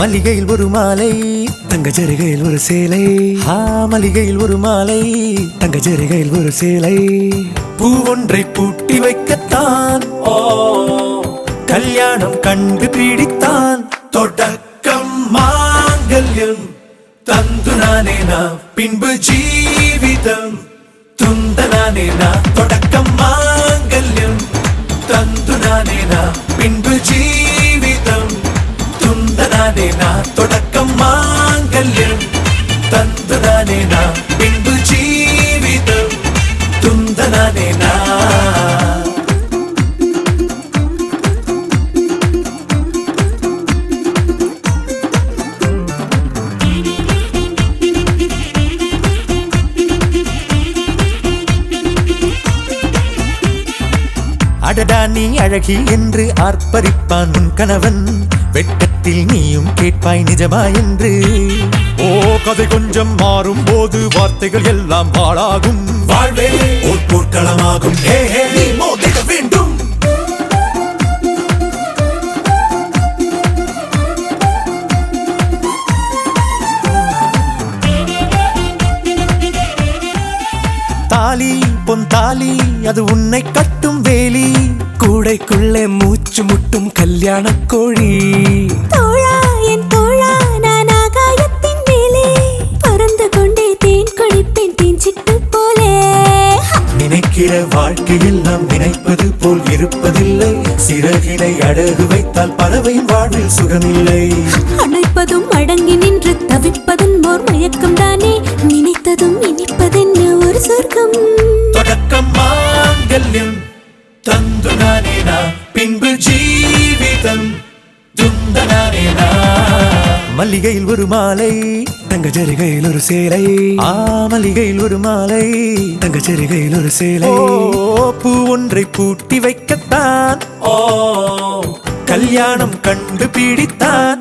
மல்லிகையில் ஒரு மாலை தங்க ஜரிகையில் ஒரு சேலை மல்லிகையில் ஒரு மாலை தங்க ஜரிகையில் ஒரு சேலை பூவொன்றை பூட்டி வைக்கத்தான் கல்யாணம் கண்டு பிடித்தான் தொடக்கம் மாங்கல்யம் தந்து நானேனா பின்பு ஜீவிதம் துந்த நானேனா தொடக்கம் மாங்கல்யம் தந்து நானேனா பின்பு ஜீவிதம் துந்த நானேனா தொடக்கம் மாங்கல்யம் தந்து நானேனா பின்பு ஜீவிதம் துந்த நானேனா அடடா நீ அழகி என்று ஆர்ப்பரிப்பான் உன் கணவன் வெட்கத்தில் நீயும் கேட்பாய் நிஜமா என்று கதை கொஞ்சம் மாறும் போது வார்த்தைகள் எல்லாம் பாழாகும் வாழ்வே ஒரு போர்க்களமாகும் நீ மோதிட வேண்டும் தாலி பொன் தாலி அது உன்னை கட்டும் வேலி கூடைக்குள்ளே மூச்சு முட்டும் கல்யாண கோழி தோழா என் தோழா நான் ஆகாயத்தின் மேலே பறந்து கொண்டே தேன் குடிப்பேன் தேன் சிட்டு போலே நினைக்கிற வாழ்க்கையில் நாம் நினைப்பது போல் இருப்பதில்லை சிறகினை அடகு வைத்தால் பறவையின் வாழ்வில் சுகமில்லை அணைப்பதும் அடங்கி நின்று தவிப்பதும் ஓர் மயக்கம் தானே நினைத்ததும் இனிப்பதென்ன ஒரு சொர்க்கம் தொடக்கம் மாங்கல்யம் தந்து நானேனா பின்பு ஜீவிதம் துந்த நானேனா மல்லிகையில் ஒரு மாலை தங்க ஜரிகையில் ஒரு சேலை மல்லிகையில் ஒரு மாலை தங்க ஜரிகையில் ஒரு சேலை பூ ஒன்றை பூட்டி வைக்கத்தான் கல்யாணம் கண்டு பிடித்தான்